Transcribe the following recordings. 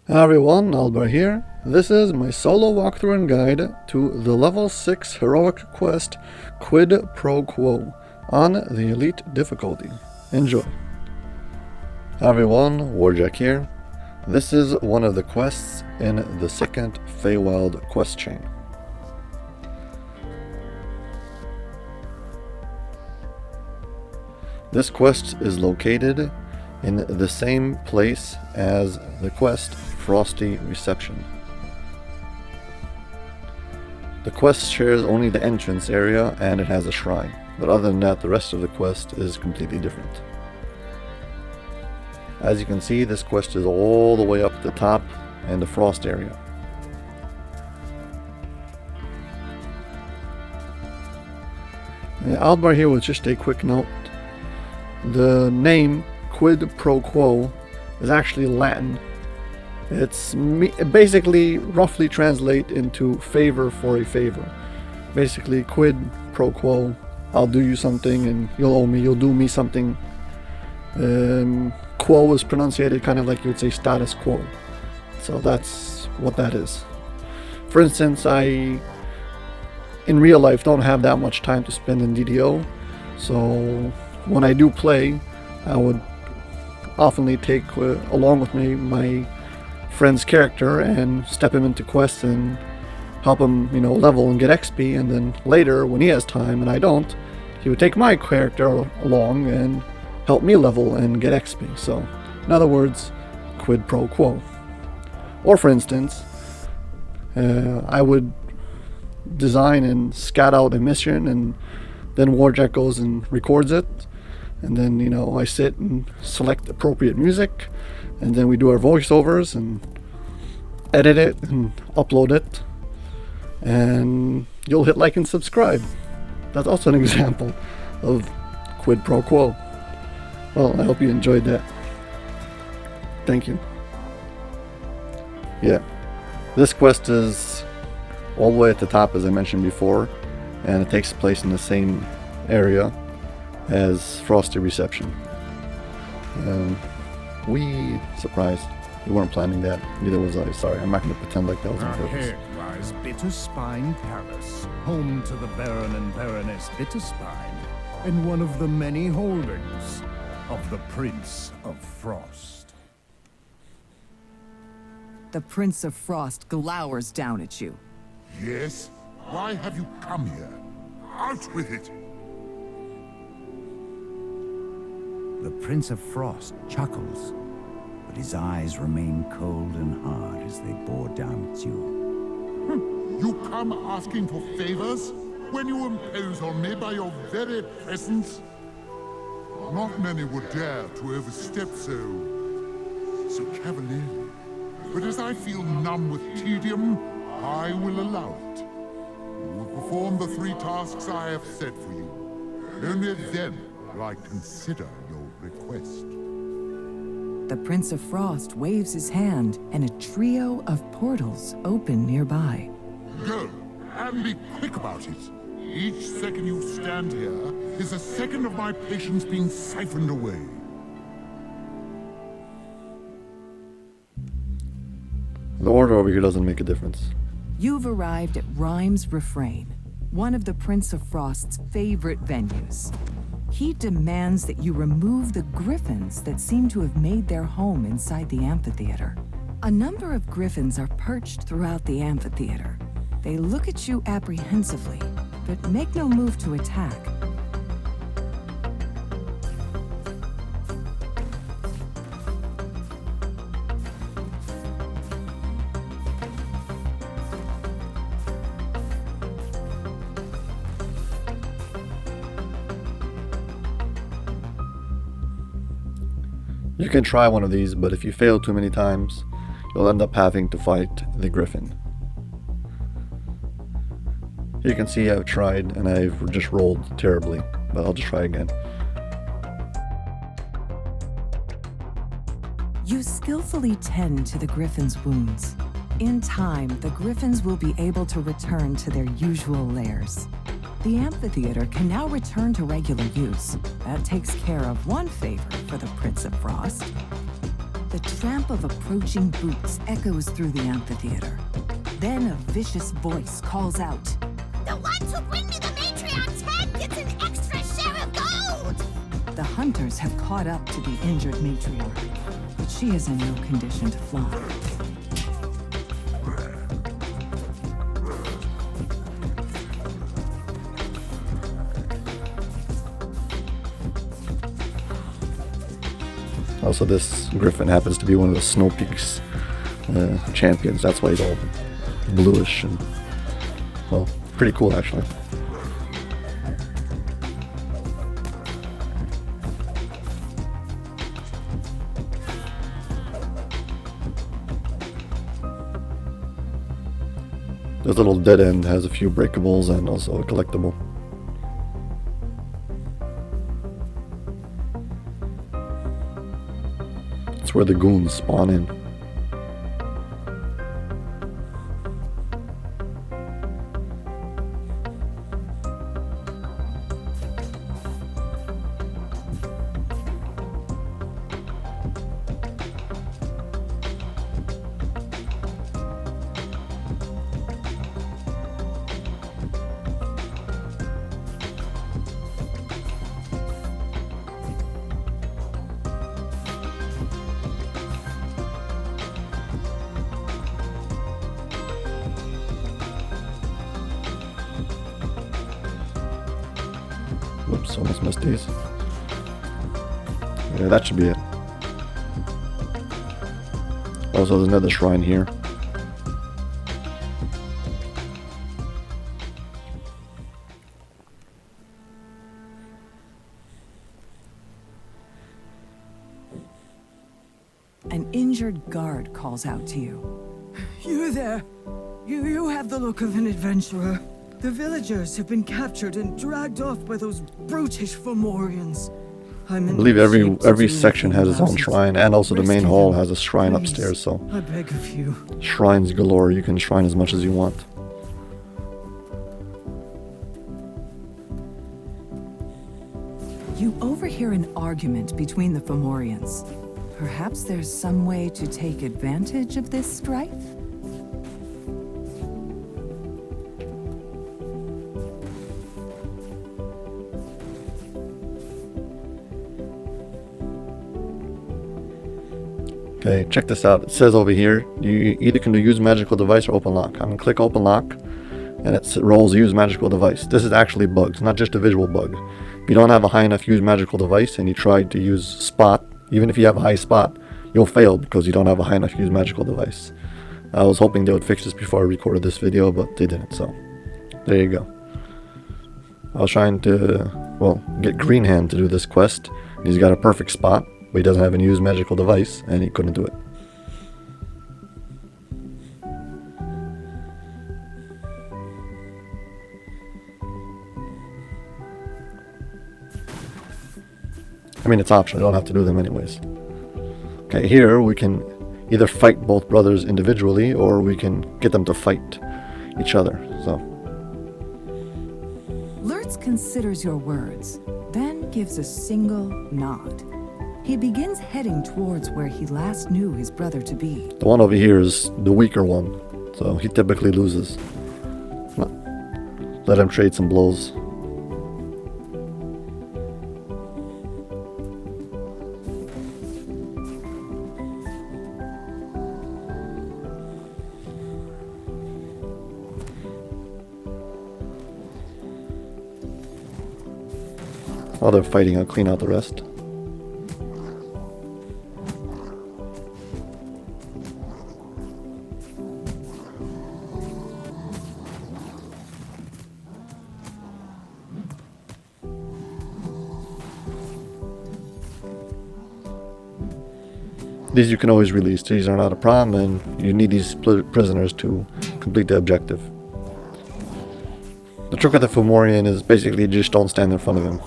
Hi everyone, Aldbar here. This is my solo walkthrough and guide to the level 6 heroic quest Quid Pro Quo on the elite difficulty. Enjoy. Hi everyone, Warjack here. This is one of the quests in the second Feywild quest chain. This quest is located in the same place as the quest Frosty Reception. The quest shares only the entrance area and it has a shrine, but other than that the rest of the quest is completely different. As you can see, this quest is all the way up the top in the frost area. Aldbar here with just a quick note. The name Quid Pro Quo is actually Latin. It basically roughly translate into favor for a favor. Basically, quid pro quo, I'll do you something and you'll owe me, you'll do me something. Quo is pronunciated kind of like you would say status quo. So that's what that is. For instance, I in real life don't have that much time to spend in DDO, so when I do play, I would oftenly take along with me my friend's character and step him into quests and help him, level and get XP, and then later when he has time and I don't, he would take my character along and help me level and get XP. So in other words, quid pro quo. Or for instance, I would design and scout out a mission and then Warjack goes and records it, and then I sit and select appropriate music, and then we do our voiceovers and edit it and upload it, and you'll hit like and subscribe. That's also an example of quid pro quo. Well, I hope you enjoyed that. Thank you. Yeah, this quest is all the way at the top as I mentioned before, and it takes place in the same area as Frosty Reception. Surprised. We weren't planning that. Neither was I. Sorry, I'm not going to pretend like that was on purpose. Ahead lies Bitterspine Palace, home to the Baron and Baroness Bitterspine, and one of the many holdings of the Prince of Frost. The Prince of Frost glowers down at you. Yes? Why have you come here? Out with it! The Prince of Frost chuckles, but his eyes remain cold and hard as they bore down at you. You come asking for favors when you impose on me by your very presence? Not many would dare to overstep so cavalierly. But as I feel numb with tedium, I will allow it. You will perform the 3 tasks I have set for you. Only then will I consider your request. The Prince of Frost waves his hand, and a trio of portals open nearby. Go, and be quick about it. Each second you stand here is a second of my patience being siphoned away. The order over here doesn't make a difference. You've arrived at Rhyme's Refrain, one of the Prince of Frost's favorite venues. He demands that you remove the griffins that seem to have made their home inside the amphitheater. A number of griffins are perched throughout the amphitheater. They look at you apprehensively, but make no move to attack. You can try one of these, but if you fail too many times, you'll end up having to fight the griffin. You can see I've tried and I've just rolled terribly, but I'll just try again. You skillfully tend to the griffin's wounds. In time, the griffins will be able to return to their usual lairs. The amphitheater can now return to regular use. That takes care of one favor for the Prince of Frost. The tramp of approaching boots echoes through the amphitheater. Then a vicious voice calls out. The ones who bring me the matriarch's head gets an extra share of gold! The hunters have caught up to the injured matriarch, but she is in no condition to fly. Also, this griffin happens to be one of the Snow Peaks champions. That's why he's all bluish and, well, pretty cool actually. This little dead end has a few breakables and also a collectible. It's where the goons spawn in. Whoops, almost missed these. Yeah, that should be it. Also, there's another shrine here. An injured guard calls out to you. You there! You have the look of an adventurer. The villagers have been captured and dragged off by those brutish Fomorians. I believe every section has its own shrine, and also the main hall has a shrine upstairs, so I beg of you. Shrines galore. You can shrine as much as you want. You overhear an argument between the Fomorians. Perhaps there's some way to take advantage of this strife? Okay, check this out. It says over here, you either can do use magical device or open lock. I'm gonna click open lock, and it rolls use magical device. This is actually bugs, not just a visual bug. If you don't have a high enough use magical device and you try to use spot, even if you have a high spot, you'll fail because you don't have a high enough use magical device. I was hoping they would fix this before I recorded this video, but they didn't, so there you go. I was trying to, well, get Greenhand to do this quest. He's got a perfect spot, but he doesn't have any use magical device, and he couldn't do it. I mean, it's optional, you don't have to do them anyways. Okay, here we can either fight both brothers individually, or we can get them to fight each other, so. Lurtz considers your words, then gives a single nod. He begins heading towards where he last knew his brother to be. The one over here is the weaker one, so he typically loses. Let him trade some blows. While they're fighting, I'll clean out the rest. These you can always release. These are not a problem, and you need these prisoners to complete the objective. The trick with the Fomorian is basically just don't stand in front of him.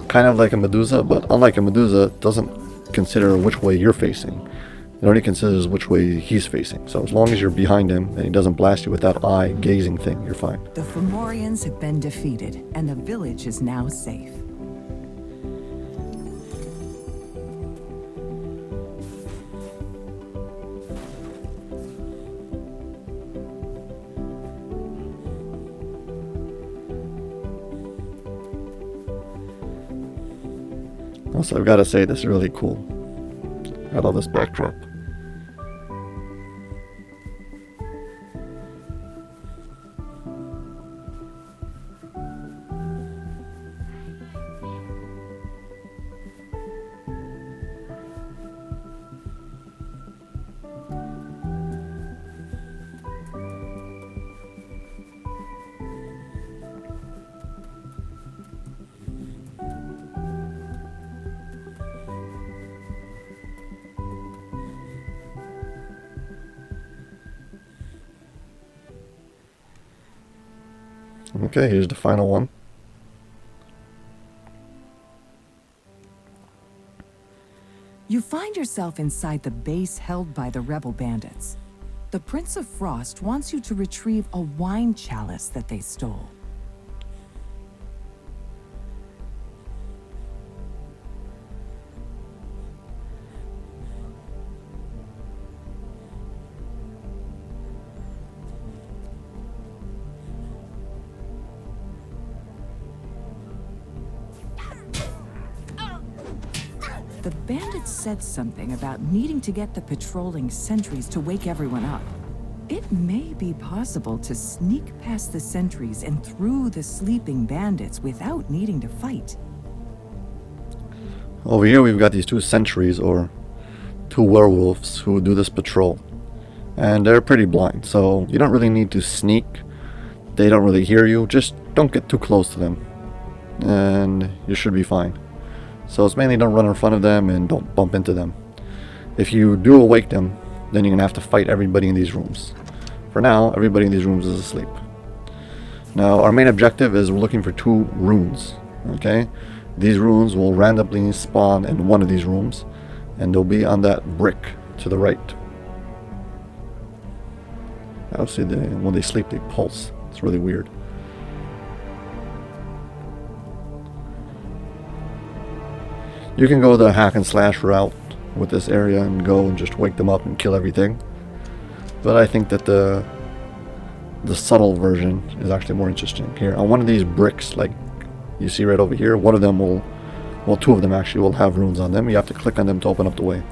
Kind of like a Medusa, but unlike a Medusa, it doesn't consider which way you're facing. It only considers which way he's facing. So as long as you're behind him and he doesn't blast you with that eye gazing thing, you're fine. The Fomorians have been defeated, and the village is now safe. Also, I've got to say, this is really cool. I love this backdrop. Okay, here's the final one. You find yourself inside the base held by the rebel bandits. The Prince of Frost wants you to retrieve a wine chalice that they stole. The bandits said something about needing to get the patrolling sentries to wake everyone up. It may be possible to sneak past the sentries and through the sleeping bandits without needing to fight. Over here we've got these two sentries, or two werewolves, who do this patrol. And they're pretty blind, so you don't really need to sneak. They don't really hear you, just don't get too close to them. And you should be fine. So it's mainly don't run in front of them and don't bump into them. If you do awake them, then you're going to have to fight everybody in these rooms. For now, everybody in these rooms is asleep. Now, our main objective is we're looking for 2 runes. Okay? These runes will randomly spawn in one of these rooms, and they'll be on that brick to the right. Obviously, when they sleep, they pulse. It's really weird. You can go the hack and slash route with this area and go and just wake them up and kill everything. But I think that the subtle version is actually more interesting. Here, on one of these bricks, like you see right over here, one of them will, well, 2 of them actually will have runes on them. You have to click on them to open up the way.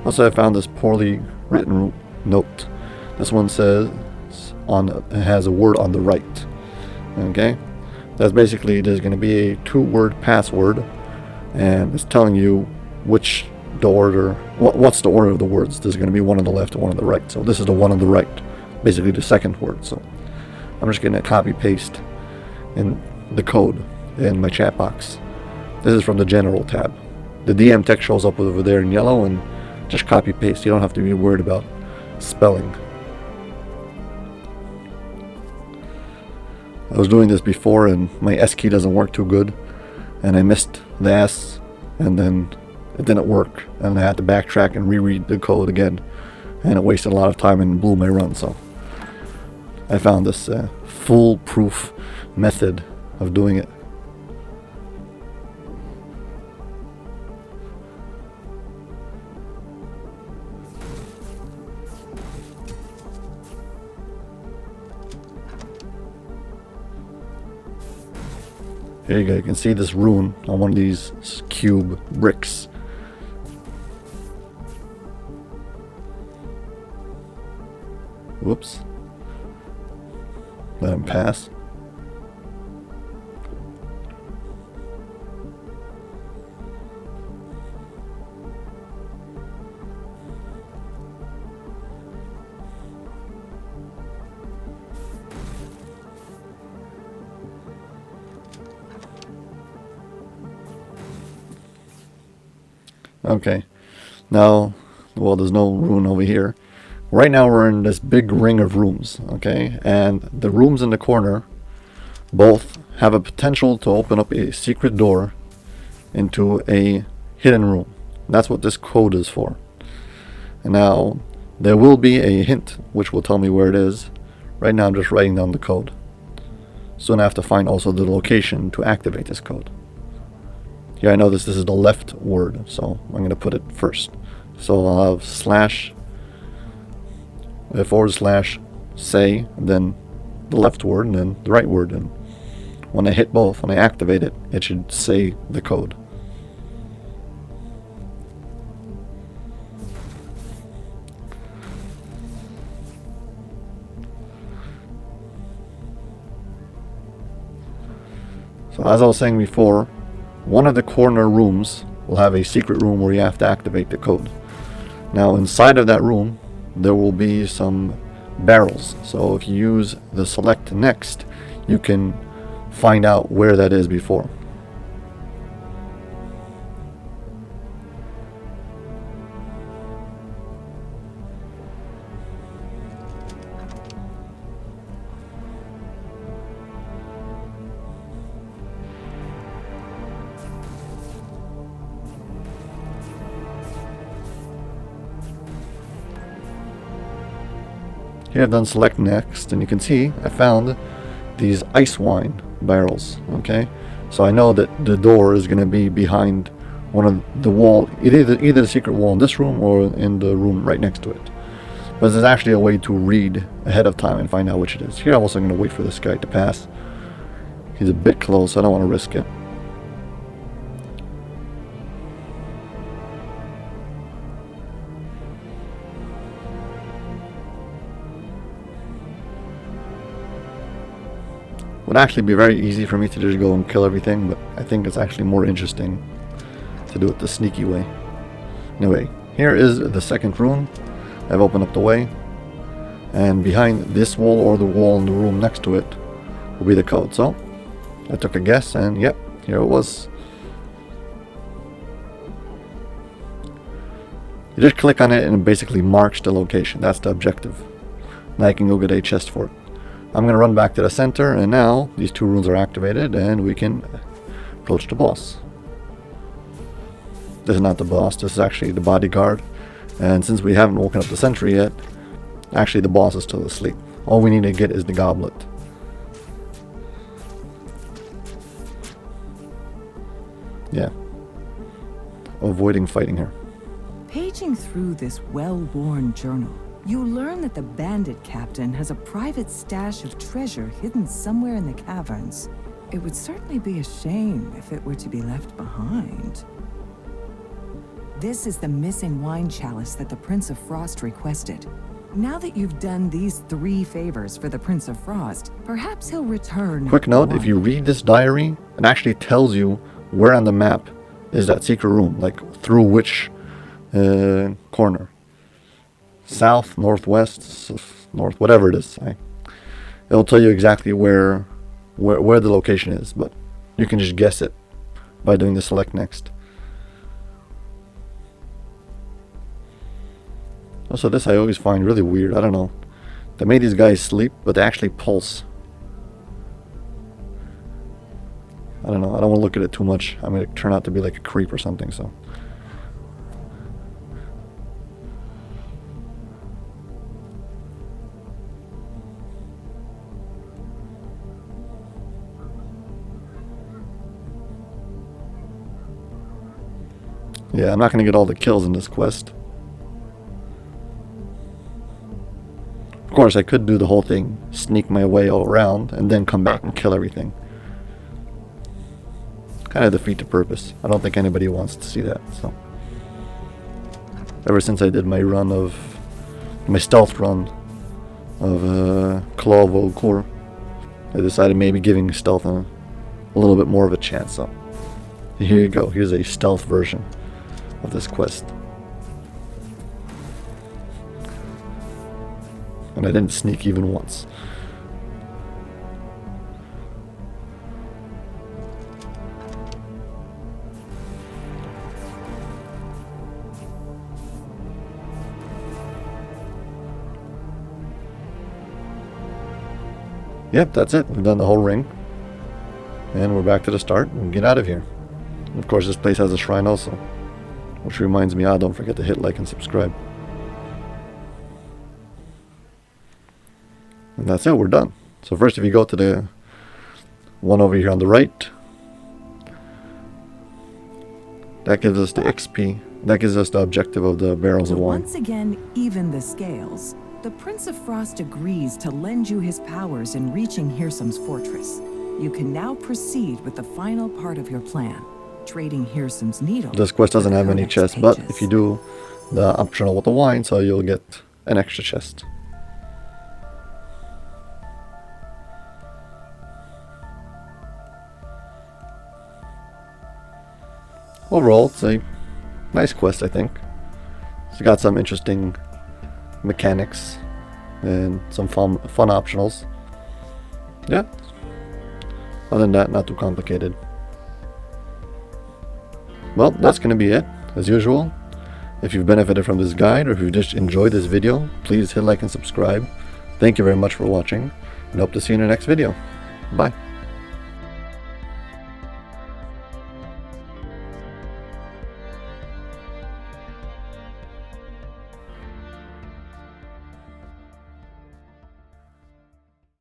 Also, I found this poorly written note. This one says it has a word on the right. Okay? That's basically, there's going to be a 2-word password, and it's telling you which the order, what's the order of the words. There's going to be one on the left and one on the right. So this is the one on the right, basically the second word. So I'm just going to copy paste in the code in my chat box. This is from the general tab. The DM text shows up over there in yellow, and just copy paste. You don't have to be worried about spelling. I was doing this before and my S key doesn't work too good, and I missed the S, and then it didn't work, and I had to backtrack and reread the code again, and it wasted a lot of time and blew my run. So I found this foolproof method of doing it. Here you go, you can see this rune on one of these cube bricks. Whoops. Let him pass. Okay, now, well, there's no rune over here. Right now we're in this big ring of rooms, okay? And the rooms in the corner both have a potential to open up a secret door into a hidden room. That's what this code is for. And now, there will be a hint which will tell me where it is. Right now I'm just writing down the code. Soon I have to find also the location to activate this code. Here I know this is the left word, so I'm going to put it first. So I'll have slash, / say, and then the left word, and then the right word. And when I hit both, when I activate it, it should say the code. So as I was saying before, one of the corner rooms will have a secret room where you have to activate the code. Now inside of that room there will be some barrels, so if you use the select next you can find out where that is before. Here I've done select next, and you can see I found these ice wine barrels. Okay, so I know that the door is going to be behind one of the wall, either the secret wall in this room or in the room right next to it. But there's actually a way to read ahead of time and find out which it is. Here I'm also going to wait for this guy to pass. He's a bit close, so I don't want to risk it. Would actually be very easy for me to just go and kill everything, but I think it's actually more interesting to do it the sneaky way. Anyway, here is the second room. I've opened up the way, and behind this wall or the wall in the room next to it will be the code. So I took a guess, and yep, here it was. You just click on it and it basically marks the location. That's the objective. Now you can go get a chest for it. I'm going to run back to the center, and now these two rooms are activated and we can approach the boss. This is not the boss, this is actually the bodyguard. And since we haven't woken up the sentry yet, actually the boss is still asleep. All we need to get is the goblet. Yeah. Avoiding fighting her. Paging through this well-worn journal, you learn that the bandit captain has a private stash of treasure hidden somewhere in the caverns. It would certainly be a shame if it were to be left behind. This is the missing wine chalice that the Prince of Frost requested. Now that you've done these 3 favors for the Prince of Frost, perhaps he'll return. Quick note, if you read this diary, it actually tells you where on the map is that secret room, like through which corner. South, northwest, north, whatever it is. It'll tell you exactly where the location is, but you can just guess it by doing the select next. Also, this I always find really weird. I don't know. They made these guys sleep, but they actually pulse. I don't know. I don't want to look at it too much. I'm going to turn out to be like a creep or something, so. Yeah, I'm not going to get all the kills in this quest. Of course, I could do the whole thing, sneak my way all around, and then come back and kill everything. Kind of defeat the purpose. I don't think anybody wants to see that, so. Ever since I did my stealth run of Claw of Okor, I decided maybe giving stealth a little bit more of a chance, so. Here you go, here's a stealth version of this quest. And I didn't sneak even once. Yep, that's it. We've done the whole ring. And we're back to the start and get out of here. And of course, this place has a shrine also. Which reminds me, don't forget to hit like and subscribe. And that's it, we're done. So first, if you go to the one over here on the right, that gives us the XP. That gives us the objective of the barrels of wine. Once again, even the scales. The Prince of Frost agrees to lend you his powers in reaching Hirsum's fortress. You can now proceed with the final part of your plan, trading Hirsum's needle. This quest doesn't have any chests, but if you do the optional with the wine, so you'll get an extra chest. overall, it's a nice quest, I think. It's got some interesting mechanics and some fun optionals. Yeah. Other than that, not too complicated. Well, that's going to be it, as usual. If you've benefited from this guide, or if you just enjoyed this video, please hit like and subscribe. Thank you very much for watching, and hope to see you in the next video. Bye.